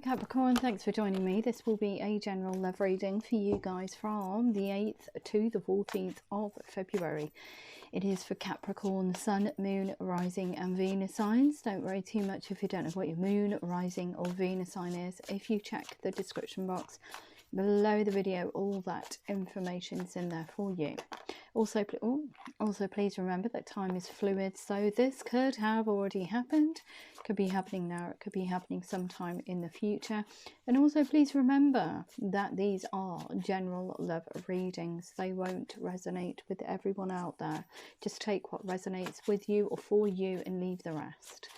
Capricorn, thanks for joining me. This will be a general love reading for you guys from the 8th to the 14th of February. It is for Capricorn, Sun, Moon, Rising and Venus signs. Don't worry too much if you don't know what your Moon, Rising or Venus sign is. If you check the description box below the video, all that information's in there for you. Also please remember that time is fluid, so this could have already happened, could be happening now, it could be happening sometime in the future. And also please remember that these are general love readings. They won't resonate with everyone out there. Just take what resonates with you or for you and leave the rest.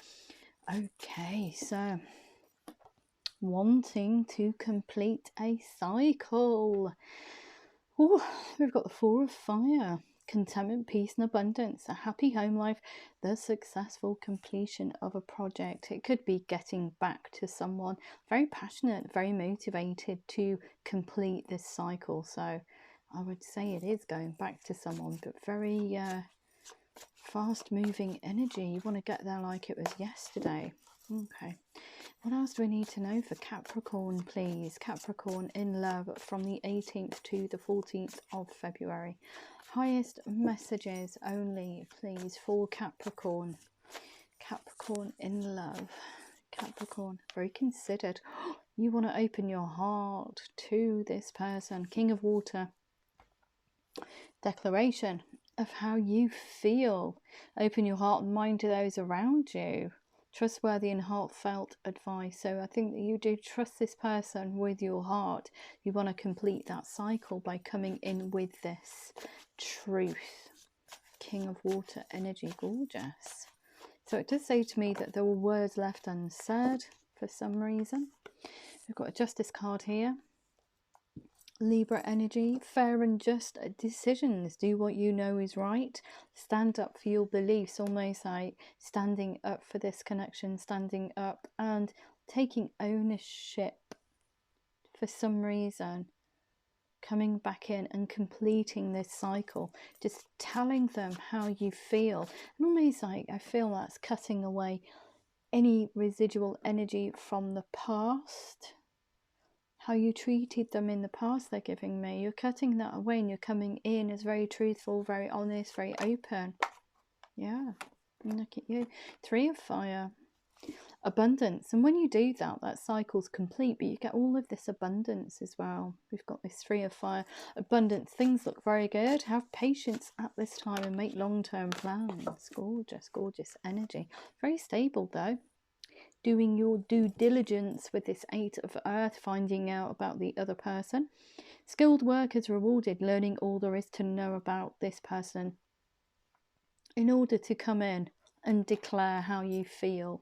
Okay, so wanting to complete a cycle. Ooh, we've got the Four of Fire, contentment, peace and abundance, a happy home life, the successful completion of a project. It could be getting back to someone, very passionate, very motivated to complete this cycle. So I would say it is going back to someone, but very fast moving energy. You want to get there like it was yesterday. Okay, what else do we need to know for Capricorn, please? Capricorn in love from the 18th to the 14th of February. Highest messages only, please, for Capricorn. Capricorn in love. Capricorn, very considered. You want to open your heart to this person. King of Water. Declaration of how you feel. Open your heart and mind to those around you. Trustworthy and heartfelt advice. So I think that you do trust this person with your heart. You want to complete that cycle by coming in with this truth. King of Water energy, gorgeous. So it does say to me that there were words left unsaid for some reason. We've got a Justice card here. Libra energy, fair and just decisions. Do what you know is right. Stand up for your beliefs, almost like standing up for this connection, standing up and taking ownership for some reason. Coming back in and completing this cycle. Just telling them how you feel. And almost like I feel that's cutting away any residual energy from the past. How you treated them in the past, they're giving me. You're cutting that away and you're coming in as very truthful, very honest, very open. Yeah, look at you. Three of Fire. Abundance. And when you do that, that cycle's complete, but you get all of this abundance as well. We've got this Three of Fire. Abundance. Things look very good. Have patience at this time and make long-term plans. Gorgeous, gorgeous energy. Very stable though. Doing your due diligence with this Eight of Earth, finding out about the other person. Skilled work is rewarded, learning all there is to know about this person in order to come in and declare how you feel.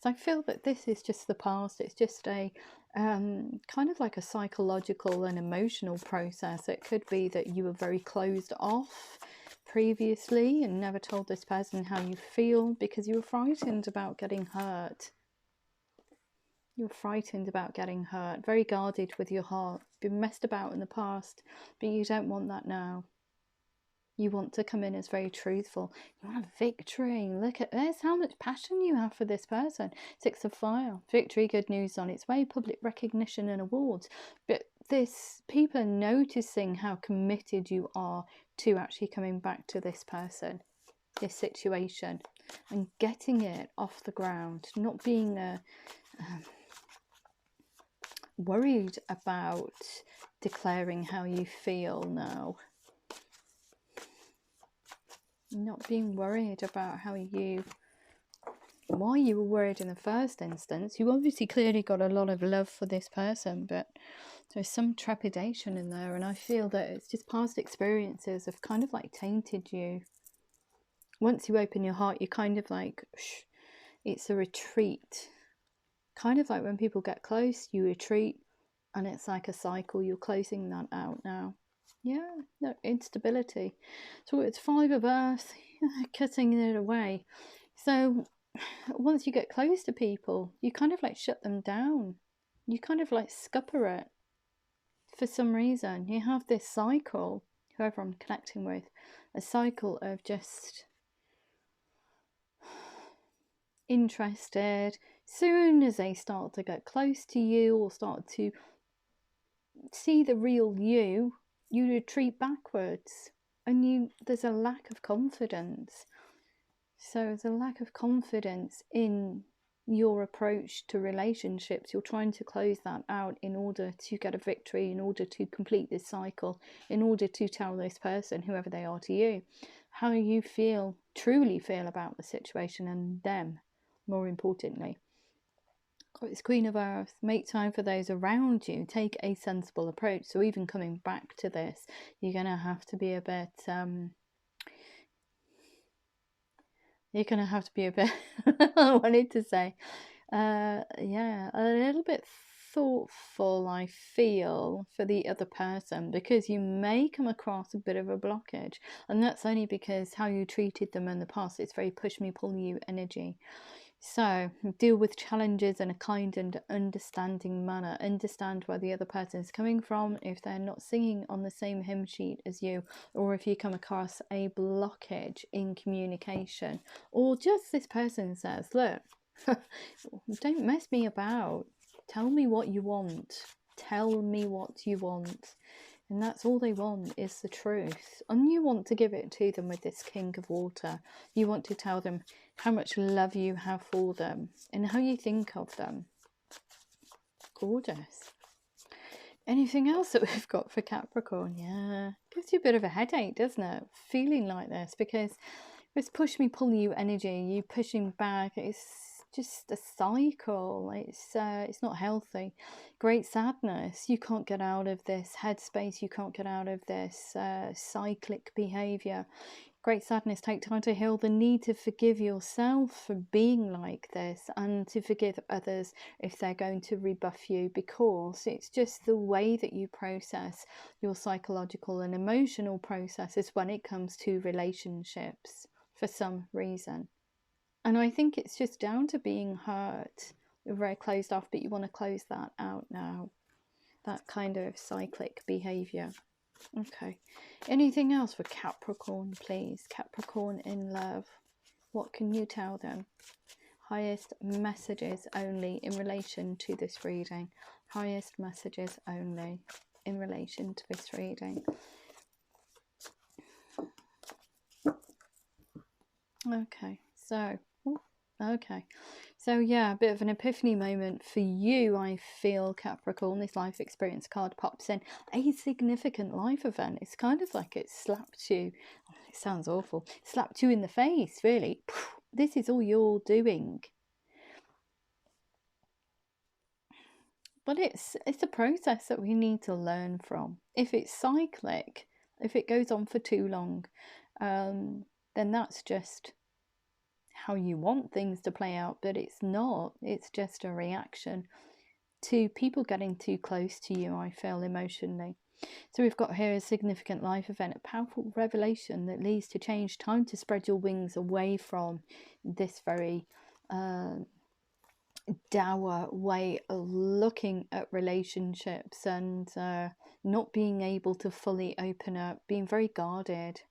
So I feel that this is just the past. It's just a kind of like a psychological and emotional process. It could be that you were very closed off previously and never told this person how you feel because you were frightened about getting hurt. You're frightened about getting hurt, very guarded with your heart, been messed about in the past, but you don't want that now. You want to come in as very truthful. You want a victory. Look at this, how much passion you have for this person. Six of Fire. Victory, good news on its way, public recognition and awards. But this, people are noticing how committed you are to actually coming back to this person, this situation, and getting it off the ground. Not being worried about declaring how you feel now. Not being worried about why you were worried in the first instance. You obviously clearly got a lot of love for this person, but there's some trepidation in there, and I feel that it's just past experiences have kind of like tainted you. Once you open your heart, you kind of like, it's a retreat. Kind of like when people get close, you retreat, and it's like a cycle. You're closing that out now. Yeah, no, instability. So it's Five of Earth, cutting it away. So once you get close to people, you kind of like shut them down. You kind of like scupper it for some reason. You have this cycle, whoever I'm connecting with, a cycle of just interested, Soon as they start to get close to you or start to see the real you, you retreat backwards, and there's a lack of confidence. So there's a lack of confidence in your approach to relationships. You're trying to close that out in order to get a victory, in order to complete this cycle, in order to tell this person, whoever they are to you, how you feel, truly feel about the situation and them, more importantly. It's Queen of Earth. Make time for those around you. Take a sensible approach. So even coming back to this, you're going to have to be a bit you're going to have to be a bit I wanted to say yeah, a little bit thoughtful, I feel, for the other person, because you may come across a bit of a blockage, and that's only because how you treated them in the past. It's very push me, pull you energy. So deal with challenges in a kind and understanding manner. Understand where the other person is coming from, if they're not singing on the same hymn sheet as you, or if you come across a blockage in communication, or just this person says, look, don't mess me about. Tell me what you want. Tell me what you want. And that's all they want, is the truth. And you want to give it to them with this King of Water. You want to tell them how much love you have for them and how you think of them. Gorgeous. Anything else that we've got for Capricorn? Yeah, gives you a bit of a headache, doesn't it? Feeling like this, because it's push me, pull you energy. You pushing back. It's just a cycle. It's not healthy. Great sadness. You can't get out of this headspace. You can't get out of this cyclic behavior. Great sadness. Take time to heal the need to forgive yourself for being like this, and to forgive others if they're going to rebuff you, because it's just the way that you process your psychological and emotional processes when it comes to relationships for some reason. And I think it's just down to being hurt. You're very closed off, but you want to close that out now. That kind of cyclic behavior. Okay. Anything else for Capricorn, please? Capricorn in love. What can you tell them? Highest messages only in relation to this reading. Highest messages only in relation to this reading. Okay, so yeah, a bit of an epiphany moment for you, I feel, Capricorn. This life experience card pops in. A significant life event. It's kind of like it slapped you. It sounds awful. Slapped you in the face, really. This is all you're doing. But it's a process that we need to learn from. If it's cyclic, if it goes on for too long, then that's just how you want things to play out. But it's not. It's just a reaction to people getting too close to you, I feel, emotionally. So we've got here a significant life event, a powerful revelation that leads to change. Time to spread your wings away from this very dour way of looking at relationships, and not being able to fully open up, being very guarded.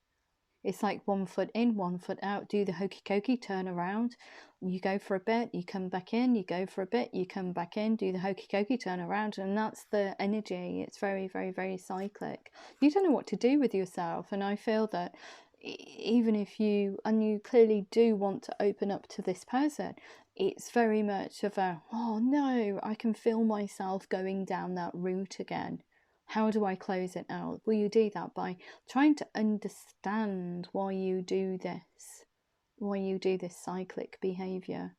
It's like 1 foot in, 1 foot out. Do the hokey cokey, turn around. You go for a bit, you come back in. You go for a bit, you come back in. Do the hokey cokey, turn around. And that's the energy. It's very, very, very cyclic. You don't know what to do with yourself. And I feel that even if you clearly do want to open up to this person, it's very much of a, oh no, I can feel myself going down that route again. How do I close it out? Well, you do that by trying to understand why you do this cyclic behavior.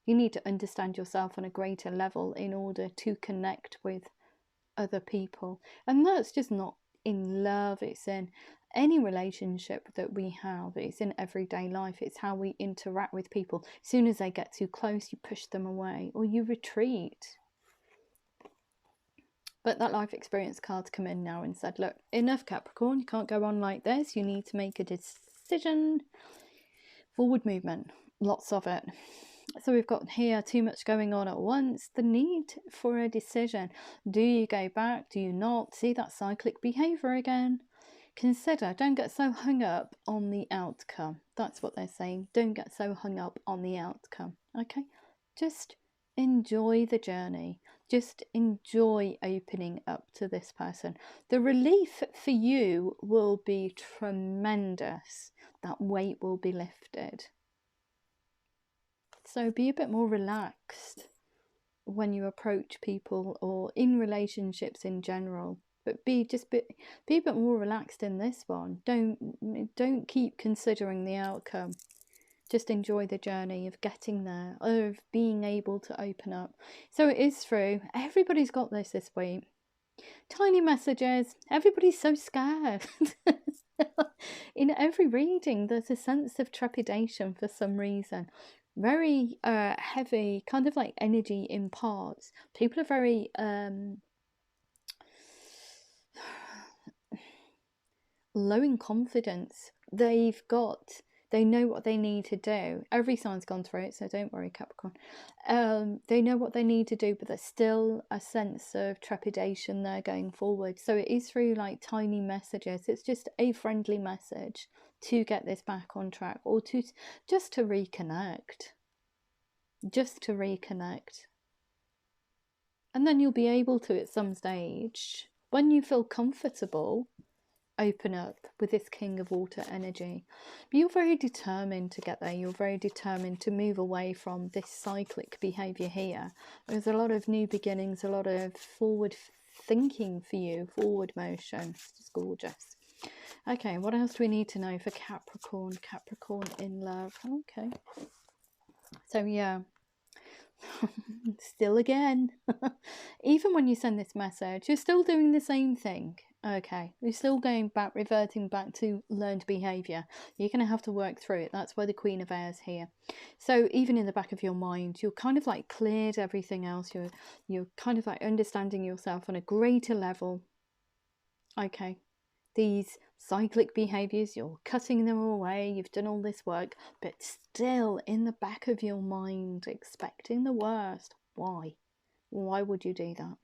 You need to understand yourself on a greater level in order to connect with other people. And that's just not in love, it's in any relationship that we have. It's in everyday life. It's how we interact with people. As soon as they get too close, you push them away or you retreat. But that life experience card's come in now and said, look, enough, Capricorn. You can't go on like this. You need to make a decision. Forward movement. Lots of it. So we've got here too much going on at once. The need for a decision. Do you go back? Do you not? See that cyclic behavior again? Consider. Don't get so hung up on the outcome. That's what they're saying. Don't get so hung up on the outcome. Okay? Just enjoy the journey. Just enjoy opening up to this person. The relief for you will be tremendous. That weight will be lifted. So be a bit more relaxed when you approach people or in relationships in general. But be a bit more relaxed in this one. Don't keep considering the outcome. Just enjoy the journey of getting there, of being able to open up. So it is true. Everybody's got this week. Tiny messages. Everybody's so scared. In every reading, there's a sense of trepidation for some reason. Very heavy, kind of like energy in parts. People are very low in confidence. They know what they need to do. Every sign's gone through it, so don't worry, Capricorn. They know what they need to do, but there's still a sense of trepidation there going forward. So it is through like tiny messages. It's just a friendly message to get this back on track, or to just to reconnect. Just to reconnect. And then you'll be able to, at some stage, when you feel comfortable, open up with this King of Water energy. But you're very determined to get there. You're very determined to move away from this cyclic behavior here. There's a lot of new beginnings, a lot of forward thinking for you, forward motion. It's just gorgeous. Okay, what else do we need to know for Capricorn? Capricorn in love. Okay. So yeah. Still again. Even when you send this message, you're still doing the same thing. Okay, you're still going back, reverting back to learned behaviour. You're going to have to work through it. That's why the Queen of Airs here. So even in the back of your mind, you're kind of like cleared everything else. You're kind of like understanding yourself on a greater level. Okay, these cyclic behaviours, you're cutting them away. You've done all this work, but still in the back of your mind, expecting the worst. Why? Why would you do that?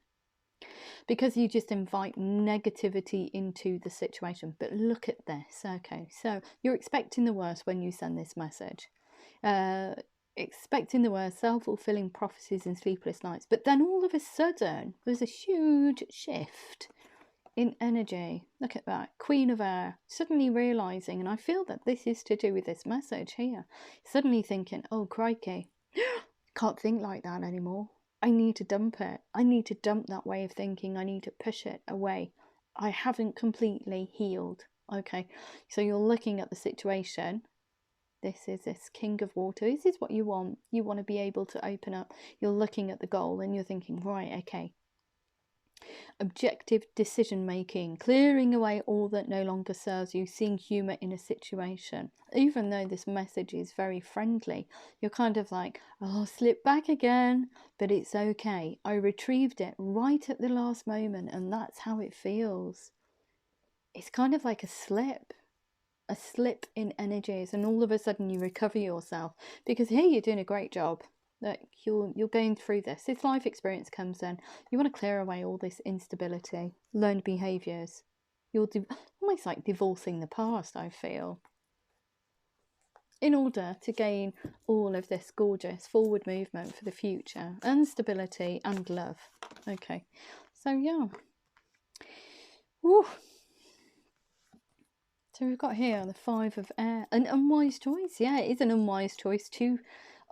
Because you just invite negativity into the situation. But look at this. Okay, so you're expecting the worst when you send this message. Expecting the worst, self-fulfilling prophecies and sleepless nights. But then all of a sudden, there's a huge shift in energy. Look at that. Queen of Air. Suddenly realising, and I feel that this is to do with this message here. Suddenly thinking, oh crikey, can't think like that anymore. I need to dump it. I need to dump that way of thinking. I need to push it away. I haven't completely healed. Okay, so you're looking at the situation. This is this King of Water. This is what you want. You want to be able to open up. You're looking at the goal and you're thinking, right, okay. Objective decision making, clearing away all that no longer serves you, seeing humour in a situation. Even though this message is very friendly, you're kind of like, oh, slip back again, but it's okay. I retrieved it right at the last moment, and that's how it feels. It's kind of like a slip in energies, and all of a sudden you recover yourself, because here you're doing a great job. That you're going through this life experience comes in. You want to clear away all this instability, learned behaviours. You're almost like divorcing the past, I feel, in order to gain all of this gorgeous forward movement for the future and stability and love. Okay, so yeah. Woo. So we've got here the Five of Air, an unwise choice. Yeah, it is an unwise choice to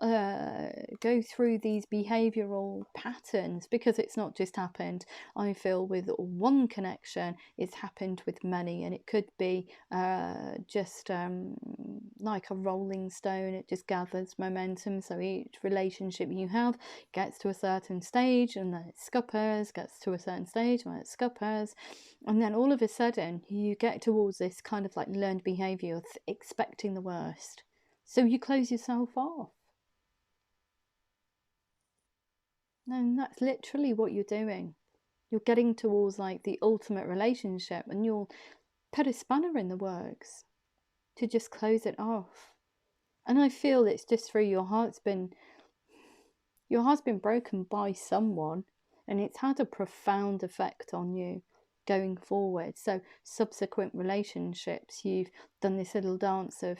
go through these behavioural patterns, because it's not just happened, I feel, with one connection. It's happened with many, and it could be just like a rolling stone. It just gathers momentum. So each relationship you have gets to a certain stage, and then it scuppers, gets to a certain stage, and then it scuppers, and then all of a sudden you get towards this kind of like learned behaviour of expecting the worst. So you close yourself off. And that's literally what you're doing. You're getting towards like the ultimate relationship, and you'll put a spanner in the works to just close it off. And I feel it's just through your heart's been broken by someone, and it's had a profound effect on you going forward. So subsequent relationships, you've done this little dance of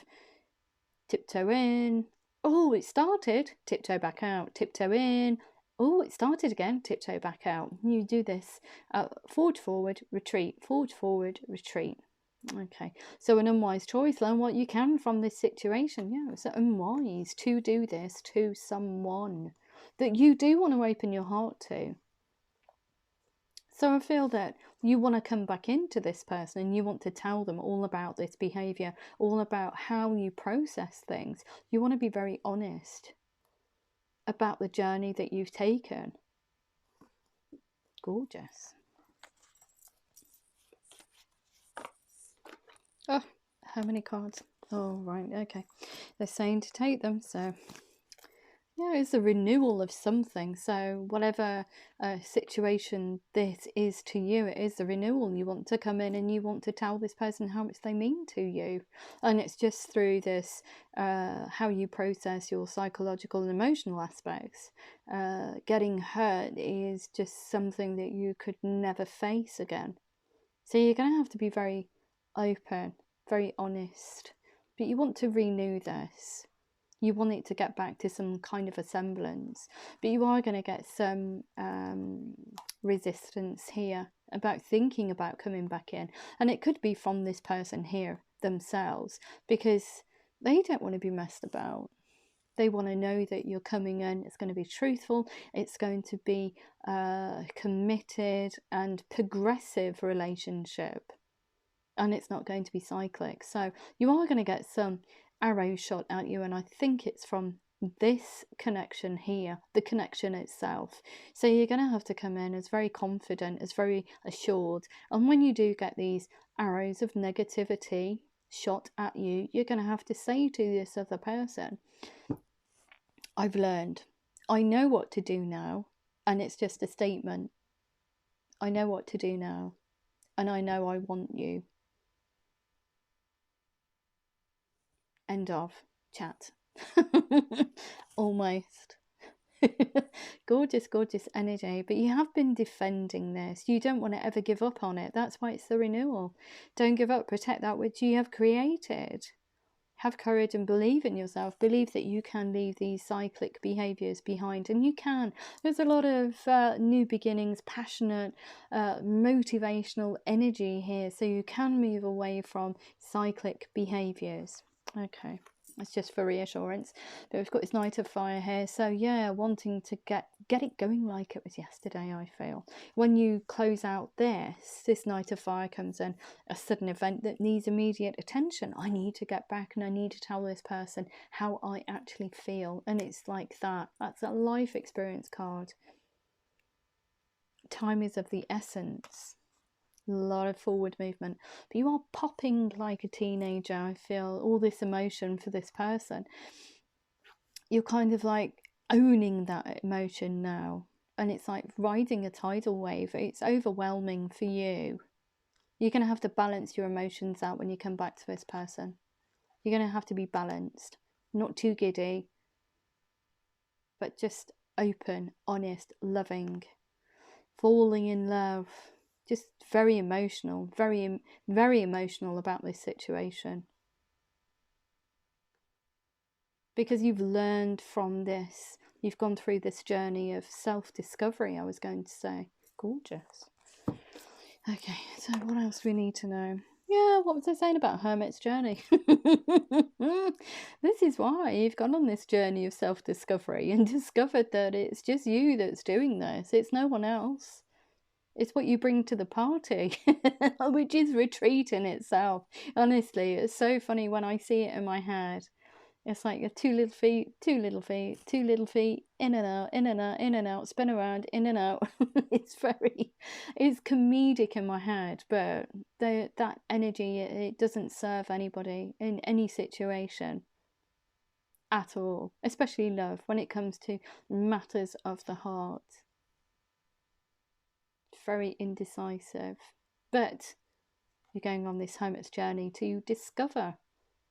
tiptoe in. Oh, it started tiptoe back out, tiptoe in, Oh, it started again. Tiptoe back out. You do this. Forward, forward, retreat. Forward, forward, retreat. Okay, so an unwise choice. Learn what you can from this situation. Yeah, it's unwise to do this to someone that you do want to open your heart to. So I feel that you want to come back into this person and you want to tell them all about this behavior, all about how you process things. You want to be very honest about the journey that you've taken. Gorgeous. Oh, how many cards? Oh, right, okay. They're saying to take them, so yeah, it's a renewal of something. So whatever situation this is to you, it is a renewal. You want to come in and you want to tell this person how much they mean to you. And it's just through this, how you process your psychological and emotional aspects. Getting hurt is just something that you could never face again. So you're going to have to be very open, very honest. But you want to renew this. You want it to get back to some kind of a semblance, but you are going to get some resistance here about thinking about coming back in. And it could be from this person here themselves, because they don't want to be messed about. They want to know that you're coming in, it's going to be truthful, it's going to be committed and progressive relationship, and it's not going to be cyclic. So you are going to get some arrows shot at you, and I think it's from this connection here, the connection itself. So you're going to have to come in as very confident, as very assured, and when you do get these arrows of negativity shot at you, you're going to have to say to this other person, I've learned, I know what to do now, and it's just a statement. I know what to do now, and I know I want you. End of chat. Almost. Gorgeous, gorgeous energy. But you have been defending this. You don't want to ever give up on it. That's why it's the renewal. Don't give up. Protect that which you have created. Have courage and believe in yourself. Believe that you can leave these cyclic behaviors behind, and you can. There's a lot of new beginnings, passionate, motivational energy here, so you can move away from cyclic behaviors. Okay, it's just for reassurance. But we've got this Knight of Fire here, so yeah, wanting to get it going like it was yesterday. I feel when you close out this Knight of Fire comes in, a sudden event that needs immediate attention. I need to get back and I need to tell this person how I actually feel, and it's like that. That's a life experience card. Time is of the essence. A lot of forward movement, but you are popping like a teenager. I feel all this emotion for this person. You're kind of like owning that emotion now, and it's like riding a tidal wave. It's overwhelming for you. You're going to have to balance your emotions out when you come back to this person. You're going to have to be balanced, not too giddy, but just open, honest, loving, falling in love. Just very emotional, very, very emotional about this situation. Because you've learned from this. You've gone through this journey of self-discovery, I was going to say. Gorgeous. Okay, so what else do we need to know? Yeah, what was I saying about Hermit's journey? This is why you've gone on this journey of self-discovery and discovered that it's just you that's doing this. It's no one else. It's what you bring to the party, which is retreat in itself. Honestly, it's so funny when I see it in my head. It's like two little feet, two little feet, two little feet, in and out, in and out, in and out, spin around, in and out. It's comedic in my head, but that energy, it doesn't serve anybody in any situation at all, especially love, when it comes to matters of the heart. Very indecisive, but you're going on this Hermit's journey to discover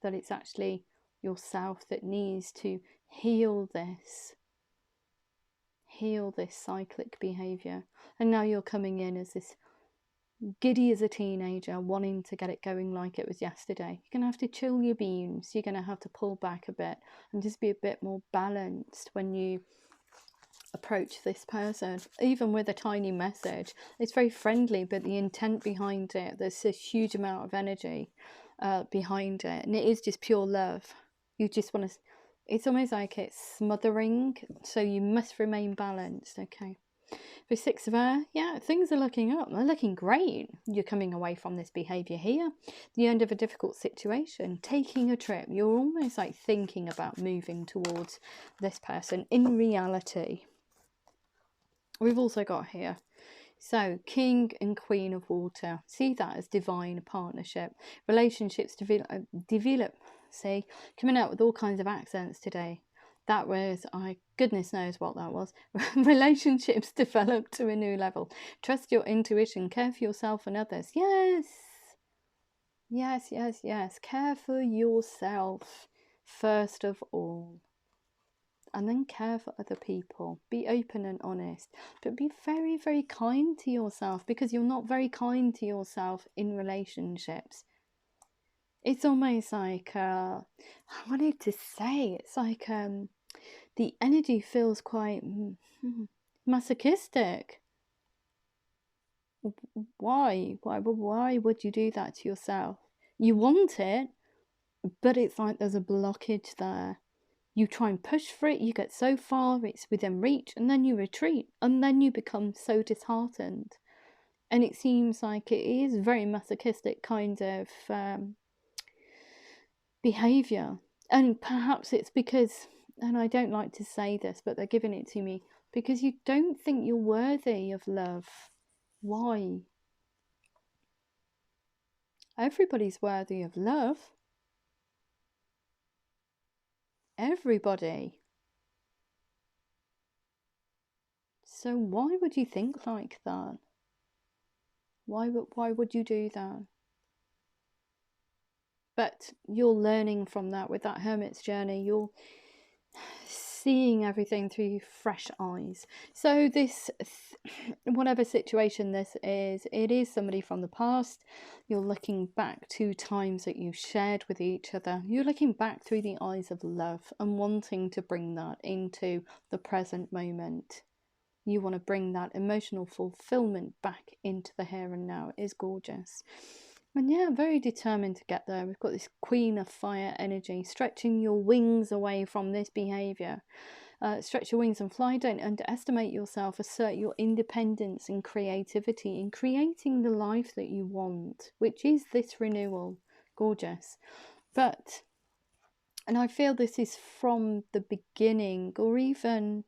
that it's actually yourself that needs to heal this cyclic behavior. And now you're coming in as this giddy as a teenager, wanting to get it going like it was yesterday. You're going to have to chill your beams. You're going to have to pull back a bit and just be a bit more balanced when you approach this person, even with a tiny message. It's very friendly, but the intent behind it, there's a huge amount of energy behind it, and it is just pure love. You just want to, it's almost like it's smothering, so you must remain balanced. Okay. For Six of Air, yeah, things are looking up. They're looking great. You're coming away from this behaviour here. The end of a difficult situation. Taking a trip. You're almost like thinking about moving towards this person. In reality, we've also got here, so King and Queen of Water. See that as divine partnership. Relationships develop. See, coming out with all kinds of accents today. That was, goodness knows what that was. Relationships develop to a new level. Trust your intuition. Care for yourself and others. Yes. Yes, yes, yes. Care for yourself first of all. And then care for other people. Be open and honest. But be very, very kind to yourself, because you're not very kind to yourself in relationships. It's almost like, I wanted to say, it's like the energy feels quite masochistic. Why? Why would you do that to yourself? You want it, but it's like there's a blockage there. You try and push for it, you get so far, it's within reach, and then you retreat, and then you become so disheartened. And it seems like it is very masochistic kind of behaviour. And perhaps it's because, and I don't like to say this, but they're giving it to me, because you don't think you're worthy of love. Why? Everybody's worthy of love. Everybody. So why would you think like that? Why would you do that? But you're learning from that. With that Hermit's journey, you're seeing everything through fresh eyes. So this, whatever situation this is, it is somebody from the past. You're looking back to times that you shared with each other. You're looking back through the eyes of love and wanting to bring that into the present moment. You want to bring that emotional fulfillment back into the here and now. It is gorgeous. And yeah, very determined to get there. We've got this Queen of Fire energy, stretching your wings away from this behaviour. Stretch your wings and fly. Don't underestimate yourself. Assert your independence and creativity in creating the life that you want, which is this renewal. Gorgeous. But, and I feel this is from the beginning, or even,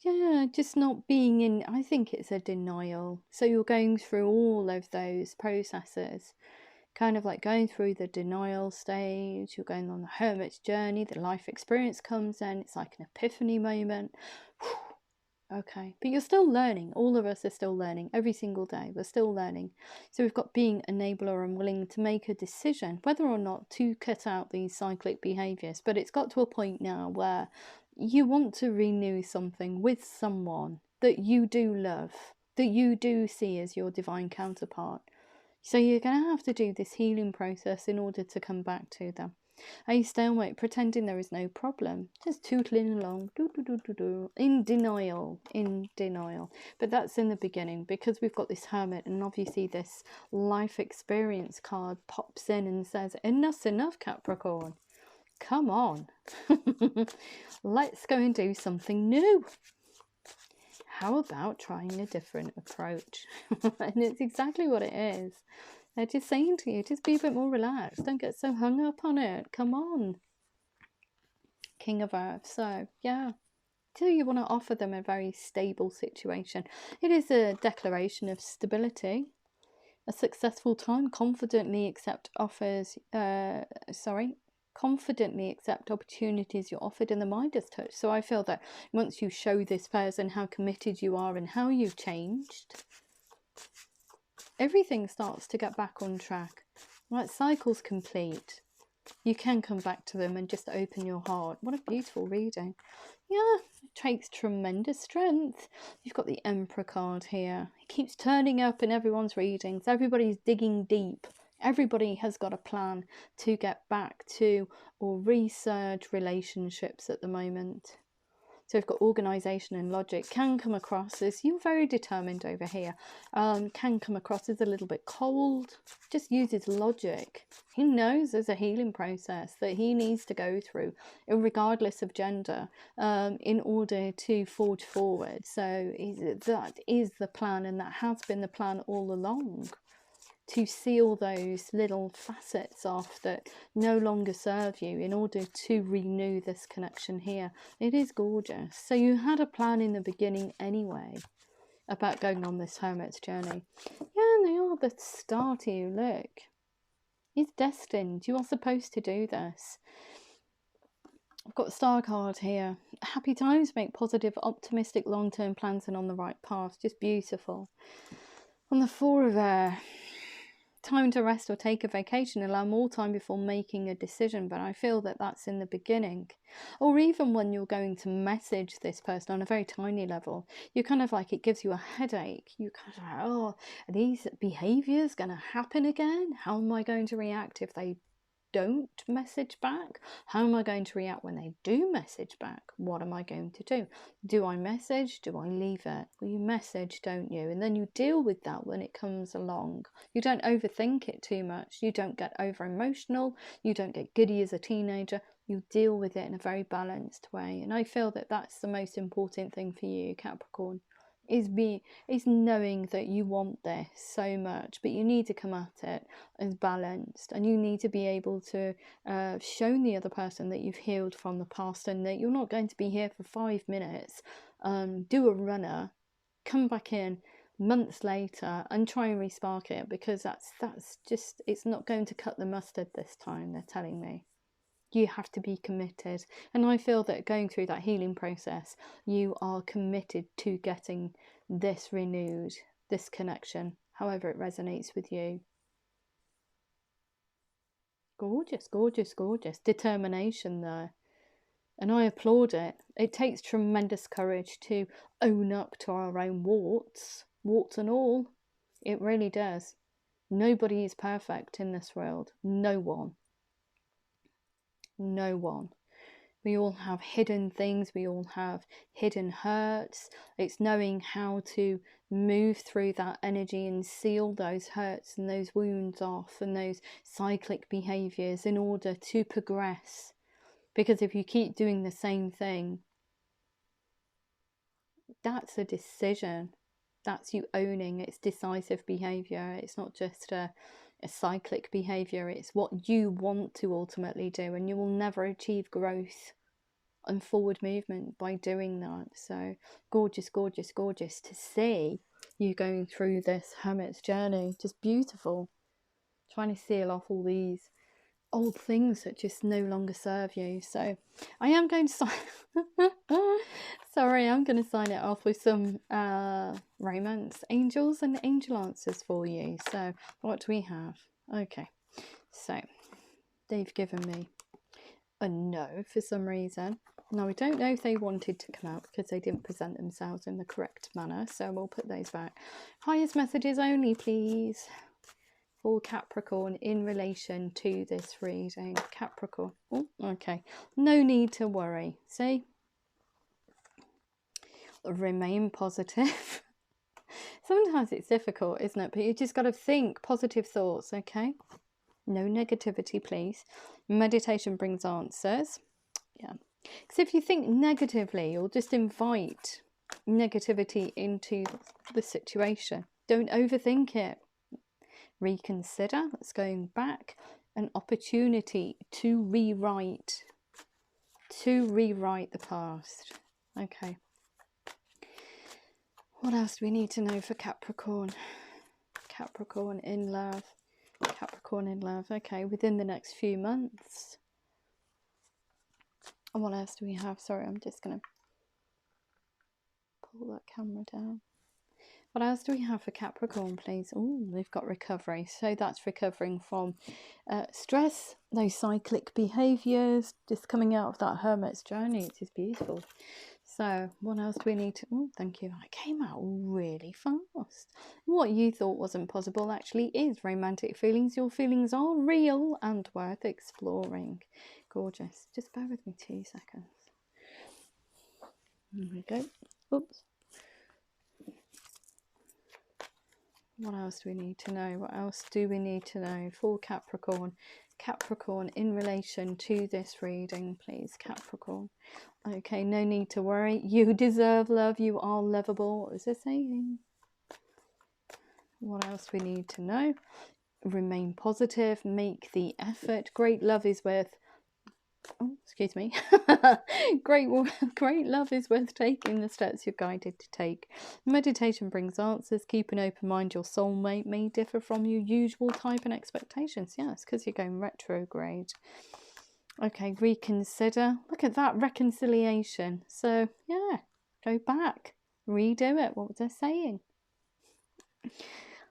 yeah, just not being in, I think it's a denial. So you're going through all of those processes, kind of like going through the denial stage. You're going on the Hermit's journey, the life experience comes in, it's like an epiphany moment. Okay, but you're still learning. All of us are still learning every single day. We're still learning. So we've got being enabler and willing to make a decision whether or not to cut out these cyclic behaviors. But it's got to a point now where you want to renew something with someone that you do love, that you do see as your divine counterpart. So you're going to have to do this healing process in order to come back to them. Are you stalemate, pretending there is no problem, just tootling along, in denial, But that's in the beginning, because we've got this Hermit, and obviously this life experience card pops in and says, enough's enough, Capricorn. Come on. Let's go and do something new. How about trying a different approach? And it's exactly what it is. They're just saying to you, just be a bit more relaxed. Don't get so hung up on it. Come on. King of Earth. So, yeah. So you want to offer them a very stable situation. It is a declaration of stability. A successful time. Confidently accept confidently accept opportunities you're offered in the Midas touch. So I feel that once you show this person how committed you are and how you've changed, everything starts to get back on track. That cycle's complete. You can come back to them and just open your heart. What a beautiful reading. Yeah, it takes tremendous strength. You've got the Emperor card here. It keeps turning up in everyone's readings. Everybody's digging deep. Everybody has got a plan to get back to or resurge relationships at the moment. So we've got organisation and logic. Can come across as, you're very determined over here. Can come across as a little bit cold. Just uses logic. He knows there's a healing process that he needs to go through, regardless of gender, in order to forge forward. So that is the plan, and that has been the plan all along. To seal those little facets off that no longer serve you in order to renew this connection here. It is gorgeous. So you had a plan in the beginning anyway about going on this hermit's journey. Yeah, and they are the start of you. Look, it's destined. You are supposed to do this. I've got a star card here. Happy times, make positive, optimistic, long-term plans and on the right path. Just beautiful. On the Four of Air, time to rest or take a vacation, allow more time before making a decision, but I feel that that's in the beginning. Or even when you're going to message this person on a very tiny level, you kind of like, it gives you a headache. You kind of like, oh, are these behaviours going to happen again? How am I going to react if they don't message back? How am I going to react when they do message back? What am I going to do? Do I message? Do I leave it? Well, you message, don't you? And then you deal with that when it comes along. You don't overthink it too much. You don't get over emotional. You don't get giddy as a teenager. You deal with it in a very balanced way. And I feel that that's the most important thing for you, Capricorn. Is knowing that you want this so much, but you need to come at it as balanced, and you need to be able to show the other person that you've healed from the past, and that you're not going to be here for 5 minutes, do a runner, come back in months later and try and respark it, because that's just, it's not going to cut the mustard this time, they're telling me. You have to be committed, and I feel that going through that healing process, you are committed to getting this renewed, this connection, however it resonates with you. Gorgeous, gorgeous, gorgeous. Determination there, and I applaud it. It takes tremendous courage to own up to our own warts and all. It really does. Nobody is perfect in this world. No one. No one. We all have hidden things. We all have hidden hurts. It's knowing how to move through that energy and seal those hurts and those wounds off and those cyclic behaviors in order to progress. Because if you keep doing the same thing, that's a decision. That's you owning. It's decisive behavior. It's not just a cyclic behavior. It's what you want to ultimately do, and you will never achieve growth and forward movement by doing that. So gorgeous, gorgeous, gorgeous to see you going through this hermit's journey. Just beautiful. Trying to seal off all these old things that just no longer serve you. So I am going to sign sorry, I'm going to sign it off with some romance angels and angel answers for you. So what do we have? Okay, so they've given me a no for some reason. Now, I don't know if they wanted to come out because they didn't present themselves in the correct manner, so we'll put those back. Highest messages only, please, for Capricorn in relation to this reading. Capricorn. Oh, okay. No need to worry. See? Remain positive. Sometimes it's difficult, isn't it? But you just got to think positive thoughts, okay? No negativity, please. Meditation brings answers. Yeah. Because if you think negatively, you'll just invite negativity into the situation. Don't overthink it. Reconsider. That's going back. An opportunity to rewrite the past. Okay. What else do we need to know for Capricorn? Capricorn in love. Capricorn in love. Okay, within the next few months. And what else do we have? Sorry, I'm just going to pull that camera down. What else do we have for Capricorn, please? Oh, we've got recovery. So that's recovering from stress, those cyclic behaviours, just coming out of that hermit's journey. It is beautiful. So what else do we need to... Oh, thank you. I came out really fast. What you thought wasn't possible actually is romantic feelings. Your feelings are real and worth exploring. Gorgeous. Just bear with me 2 seconds. There we go. Oops. What else do we need to know? What else do we need to know for Capricorn? Capricorn, in relation to this reading, please, Capricorn. Okay, no need to worry. You deserve love. You are lovable. What was it saying? What else we need to know? Remain positive. Make the effort. Great love is worth... Oh, excuse me. great love is worth taking the steps you're guided to take. Meditation brings answers. Keep an open mind. Your soulmate may differ from your usual type and expectations. Yeah, it's because you're going retrograde. Okay, reconsider. Look at that, reconciliation. So yeah, go back, redo it. What was I saying?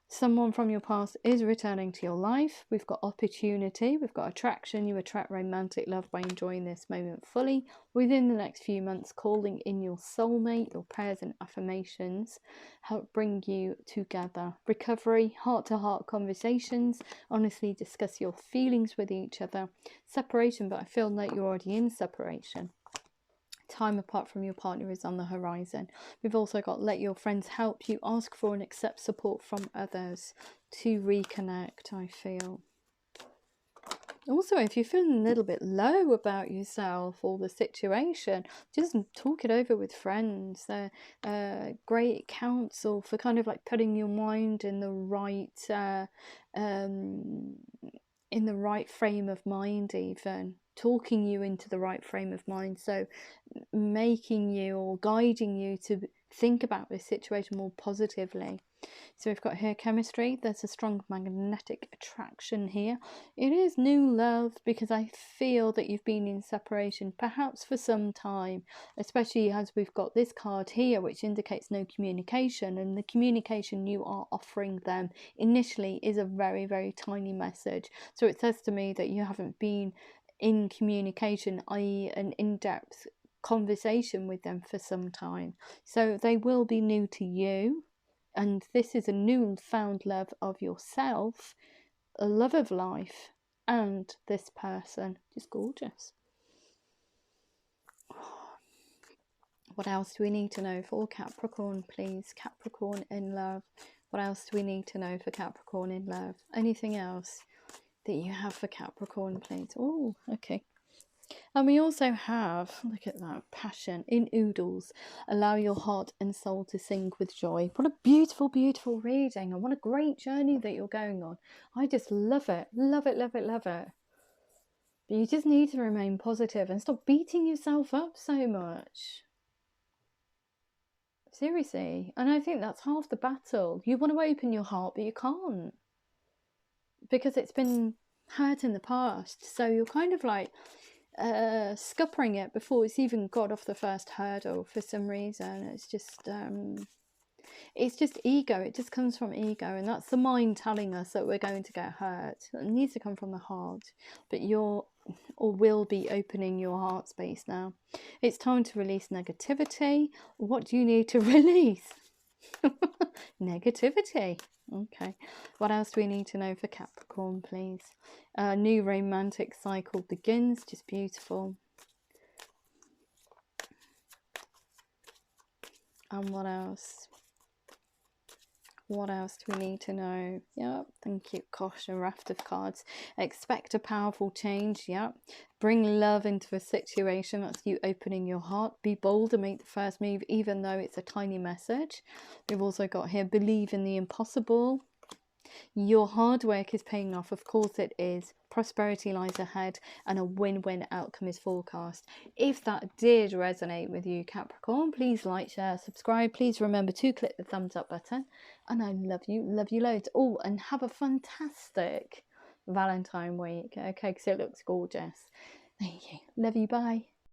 Someone from your past is returning to your life. We've got opportunity, we've got attraction. You attract romantic love by enjoying this moment fully. Within the next few months, calling in your soulmate. Your prayers and affirmations help bring you together. Recovery, heart-to-heart conversations. Honestly discuss your feelings with each other. Separation, but I feel like you're already in separation. Time apart from your partner is on the horizon. We've also got let your friends help you. Ask for and accept support from others to reconnect, I feel. Also, if you're feeling a little bit low about yourself or the situation, just talk it over with friends. They're great counsel for kind of like putting your mind in the right frame of mind, even talking you into the right frame of mind, so making you or guiding you to think about this situation more positively. So we've got here chemistry. There's a strong magnetic attraction here. It is new love because I feel that you've been in separation perhaps for some time, especially as we've got this card here which indicates no communication, and the communication you are offering them initially is a very, very tiny message. So it says to me that you haven't been in communication, i.e. an in-depth conversation with them for some time. So they will be new to you. And this is a newfound love of yourself, a love of life, and this person. Just gorgeous. What else do we need to know for Capricorn, please? Capricorn in love. What else do we need to know for Capricorn in love? Anything else that you have for Capricorn, please? Oh, okay. And we also have, look at that, passion in oodles. Allow your heart and soul to sing with joy. What a beautiful, beautiful reading, and what a great journey that you're going on. I just love it, love it, love it, love it. But you just need to remain positive and stop beating yourself up so much. Seriously. And I think that's half the battle. You want to open your heart, but you can't, because it's been hurt in the past. So you're kind of like scuppering it before it's even got off the first hurdle for some reason. It's just ego. It just comes from ego, and that's the mind telling us that we're going to get hurt. It needs to come from the heart. But you're or will be opening your heart space now. It's time to release negativity. What do you need to release? Negativity. Okay. What else do we need to know for Capricorn, please? A new romantic cycle begins. Just beautiful. And what else? What else do we need to know? Yep, thank you. Gosh, a raft of cards. Expect a powerful change. Yep. Bring love into a situation. That's you opening your heart. Be bold and make the first move, even though it's a tiny message. We've also got here, believe in the impossible. Your hard work is paying off. Of course it is. Prosperity lies ahead and a win-win outcome is forecast. If that did resonate with you, Capricorn, please like, share, subscribe. Please remember to click the thumbs up button. And I love you loads. Oh, and have a fantastic Valentine week, okay, because it looks gorgeous. Thank you. Love you. Bye.